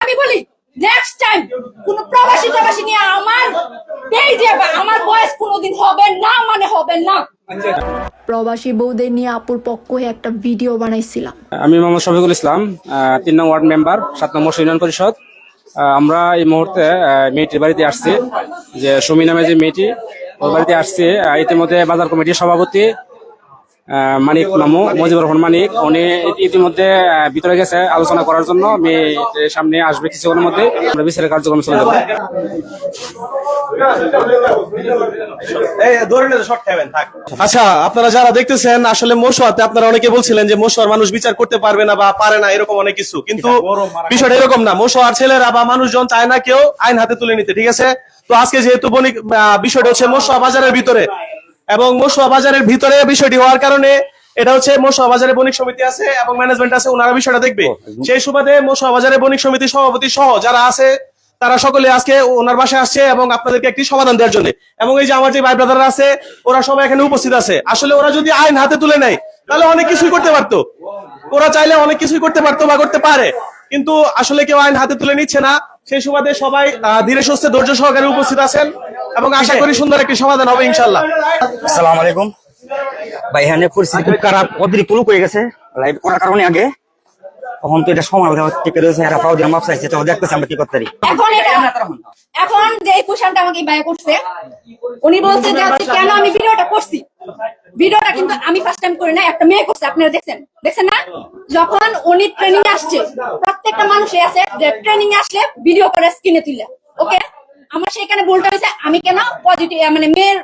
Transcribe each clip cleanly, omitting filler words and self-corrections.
আমি বলি next time কোন প্রবাসী নিয়ে আমার পেজে বা আমার বয়স কোনোদিন হবে না, মানে হবে না। প্রবাসী বউদের নিয়ে আপুর পক্ষ হয়ে একটা ভিডিও বানাইছিলাম। আমি মোহাম্মদ শফিকুল ইসলাম, 3 নং ওয়ার্ড মেম্বার, 7 নম্বর ইউনিয়ন পরিষদ। আমরা এই মুহূর্তে মেয়েটির বাড়িতে আসছি, যে সুমি নামে যে মেয়েটি, ওর বাড়িতে আসছি। ইতিমধ্যে বাজার কমিটির সভাপতি মানিক মামু, মুজিবুর রহমান মানিক, উনি ইতিমধ্যে ভিতরে গেছে আলোচনা করার জন্য। মেয়ের সামনে আসবে কিছুক্ষণের মধ্যে, আমরা বিচারের কার্যক্রম চলে যাবো। আচ্ছা, আপনারা যারা দেখতেছেন, আসলে মশুয়াতে আপনারা অনেকে বলছিলেন যে মশুয়ার মানুষ বিচার করতে পারবে না বা পারে না, এরকম অনেক কিছু, কিন্তু বিষয়টা এরকম না। মশুয়ার ছেলেরা বা মানুষজন চায় না কেউ আইন হাতে তুলে নিতে, ঠিক আছে? তো আজকে যেহেতু বিষয়টা হচ্ছে মশুয়া বাজারের ভিতরে, এবং মশুয়া বাজারের ভিতরে বিষয়টি হওয়ার কারণে এটা হচ্ছে মশুয়া বাজারে বণিক সমিতি আছে এবং ম্যানেজমেন্ট আছে, ওনারা বিষয়টা দেখবে। সেই সুবাদে মশুয়া বাজারে বণিক সমিতি সভাপতি সহ যারা আছে তারা সকলে আজকে ওনার বাসায় আসছে এবং আপনাদেরকে একটি সমাধান দেওয়ার জন্য। এবং এই যে আমার যে ভাই ব্রাদাররা আছে, ওরা সবাই এখানে উপস্থিত আছে। আসলে ওরা যদি আইন হাতে তুলে নেয় তাহলে অনেক কিছুই করতে পারতো, ওরা চাইলে অনেক কিছুই করতে পারতো বা করতে পারে, কিন্তু আসলে কেউ আইন হাতে তুলে নিচ্ছে না। সেই সুবাদে সবাই ধীরে সুস্থে ধৈর্য সহকারে উপস্থিত আছেন এবং আশা করি সুন্দর একটি সমাধান হবে ইনশাল্লাহ। আসসালামু আলাইকুম ভাই। এখানে পরিস্থিতি খুব খারাপ, অতিরিক্ত লোক হয়ে গেছে লাইভ করার কারণে আগে। তখন তো এটা সমাধান ঠিক রয়েছে, এরা ফাউদির মাপ চাইছে, তো দেখতেছি আমরা কি করতে পারি। এখন যে কোশ্চেনটা আমাকে ভাই করছে, উনি বলছে যে কেন আমি ভিডিওটা করছি। ভিডিওটা কিন্তু আমি ফার্স্ট টাইম করি না, একটা মেয়ে করছে, আপনারা দেখছেন না? যখন উনি ট্রেনিং এ আসছে, প্রত্যেকটা মানুষই আছে যে ট্রেনিং এ আসলে ভিডিও করে স্ক্রিনে তুলে, ওকে? আমার সেখানে ভুলটা হয়েছে, আমি কেন পজিটিভ মানে মেয়ের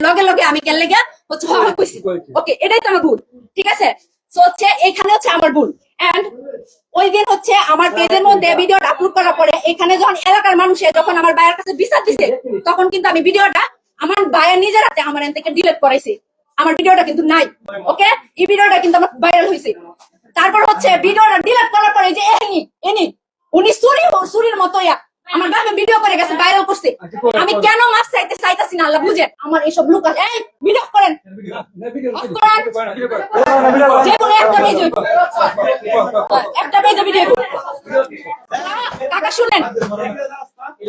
লগে লগে আমি কেন লেগে হচ্ছে কইছি, ওকে? এটাই তো আমার ভুল, ঠিক আছে? সো হচ্ছে এখানে হচ্ছে আমার ভুল। এন্ড ওই দিন হচ্ছে আমার পেজের মধ্যে ভিডিওটা আপলোড করার পরে এখানে যখন এলাকার মানুষে যখন আমার ভাইয়ের কাছে বিচার দিছে, তখন কিন্তু আমি ভিডিওটা আমার ভাইয়ের নিজের হাতে আমার এখান থেকে ডিলিট করাইছি। আমার ভিডিওটা কিন্তু নাই, ওকে? এই ভিডিওটা কিন্তু আমার ভাইরাল হয়েছে। তারপর হচ্ছে ভিডিওটা ডিলিট করার পরে যে এনি উনি চুরির মতো আমার ভাবে ভিডিও করে গেছে, ভাইরাল করছে। আমি কেন মাপ চাইতেছি না, আল্লাহ বুঝেন। আমার এইসব লোক আছে, এই ভিডিও করেন, যে কোনো একটা পেজে ভিডিও টাকা শুনেন।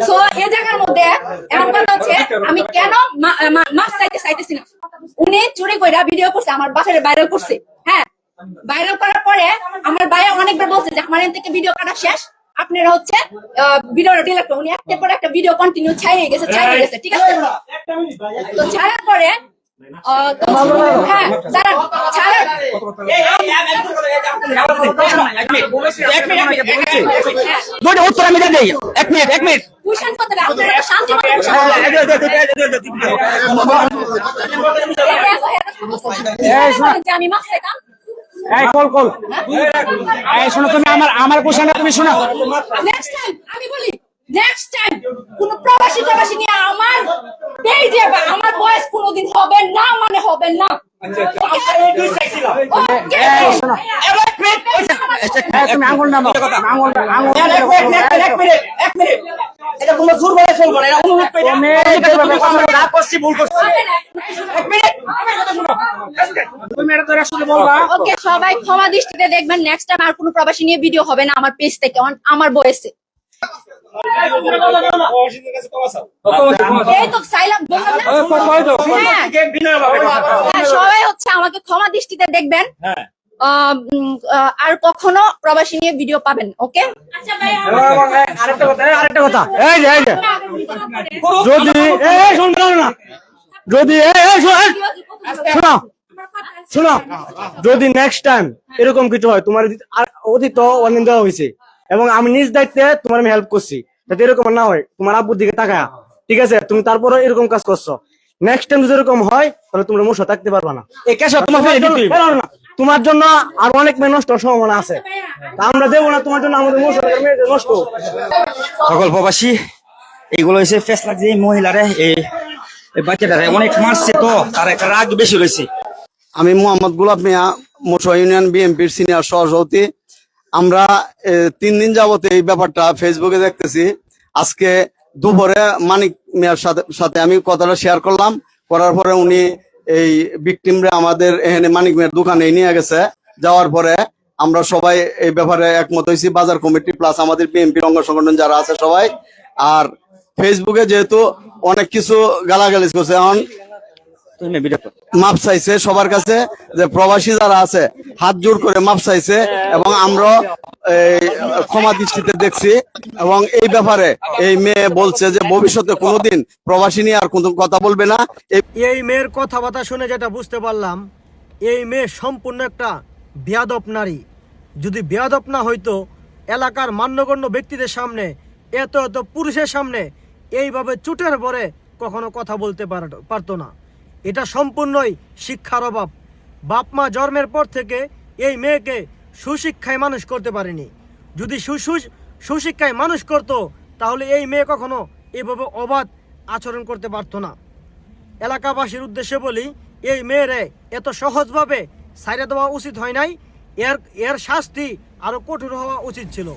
সো এই জায়গার মধ্যে এমন কথা হচ্ছে, আমি কেন মাপ চাইতেছি না। উনি চুরি কইরা ভিডিও করছে, আমার বাসায় ভাইরাল করছে। হ্যাঁ, ভাইরাল করার পরে আমার ভাইয়া অনেকবার বলছে যে আমার এখান থেকে ভিডিও কাটা শেষ, আপনারা হচ্ছে ভিডিওটা ডিলিট করুন। একটা পরে একটা ভিডিও কন্টিনিউ ছাইড়ে গেছে, ঠিক আছে? তো ছাড়ার পরে আমি মাসে শোনো, তুমি আমার কোশ্চেনটা তুমি শোনো। আমি বলি নেক্সট টাইম কোন প্রবাসী নিয়ে আমার পেজে বা আমার বয়স কোনোদিন হবে না, মানে হবে না। তুমি আঙুল নামাও, এটা কোনো জোর বলে চলবে না, এটা অনুরোধ করে না করছি, ভুল করছি। ওকে, সবাই ক্ষমা দৃষ্টিতে দেখবেন। নেক্সট টাইম আর কোনো প্রবাসী নিয়ে ভিডিও হবে না আমার পেজ থেকে, আমার বয়সে। সবাই হচ্ছে আমাকে ক্ষমা দৃষ্টিতে দেখবেন, আর কখনো প্রবাসী নিয়ে ভিডিও পাবেন, ওকে? আরেকটা কথা, যদি নেক্সট টাইম এরকম কিছু হয়, তোমার অতীত ওয়ার্নিং দেওয়া হয়েছে এবং আমি নিজ দায়িত্বে তোমার আমি হেল্প করছি, যাতে এরকম না হয়। তোমার আব্বুর দিকে তাকায়, ঠিক আছে? তুমি তারপরে এরকম কাজ করছো, নেক্সট টাইম যদি এরকম হয় তাহলে তোমরা মুসা থাকতে পারবা না। তোমার জন্য আর অনেক মেয়ে নষ্ট সম্ভাবনা আছে, আমরা দেবো না তোমার জন্য আমাদের নষ্ট। সকল প্রবাসী এইগুলো হয়েছে ফেস লাগছে, এই মহিলারে এই বাচ্চাটারে অনেক মারছে, তো তার একটা রাগ বেশি রয়েছে। আমি মোহাম্মদ গোলাপ মিয়া, মশুয়া ইউনিয়ন বিএনপির সিনিয়র সহসভাপতি। আমরা 3 দিন যাবত এই ব্যাপারটা ফেসবুকে দেখতেছি। আজকে দুপুরে মানিক মিয়ার সাথে আমি কথাটা শেয়ার করলাম, করার পরে উনি এই ভিকটিমরে আমাদের এখানে মানিক মিয়ার দোকানে নিয়ে গেছে। যাওয়ার পরে আমরা সবাই এই ব্যাপারে একমত হয়েছি, বাজার কমিটি প্লাস আমাদের বিএনপির অঙ্গ সংগঠন যারা আছে সবাই। আর ফেসবুকে যেহেতু অনেক কিছু গালাগালি করছে, এখন মাপ চাইছে সবার কাছে, যে প্রবাসী যারা আছে হাত জোর করে মাপ চাইছে, এবং আমরা ক্ষমা দৃষ্টিতে দেখছি। এবং এই ব্যাপারে এই মেয়ে বলছে যে ভবিষ্যতে কোনোদিন প্রবাসী নিয়ে আর কোনো কথা বলবে না। এই মেয়ের কথাবার্তা শুনে যেটা বুঝতে পারলাম, এই মেয়ে সম্পূর্ণ একটা বেয়াদব নারী। যদি বেয়াদব না হইতো এলাকার মান্যগণ্য ব্যক্তিদের সামনে, এত এত পুরুষের সামনে এইভাবে চুটের ভরে কখনো কথা বলতে পারতো না। এটা সম্পূর্ণই শিক্ষার অভাব। বাপ মা জন্মের পর থেকে এই মেয়েকে সুশিক্ষায় মানুষ করতে পারেনি। যদি সুশিক্ষায় মানুষ করতো তাহলে এই মেয়ে কখনো এভাবে অবাধ আচরণ করতে পারতো না। এলাকাবাসীর উদ্দেশ্যে বলি, এই মেয়েরে এত সহজভাবে ছাইড়ে দেওয়া উচিত হয় নাই, এর শাস্তি আরো কঠোর হওয়া উচিত ছিল।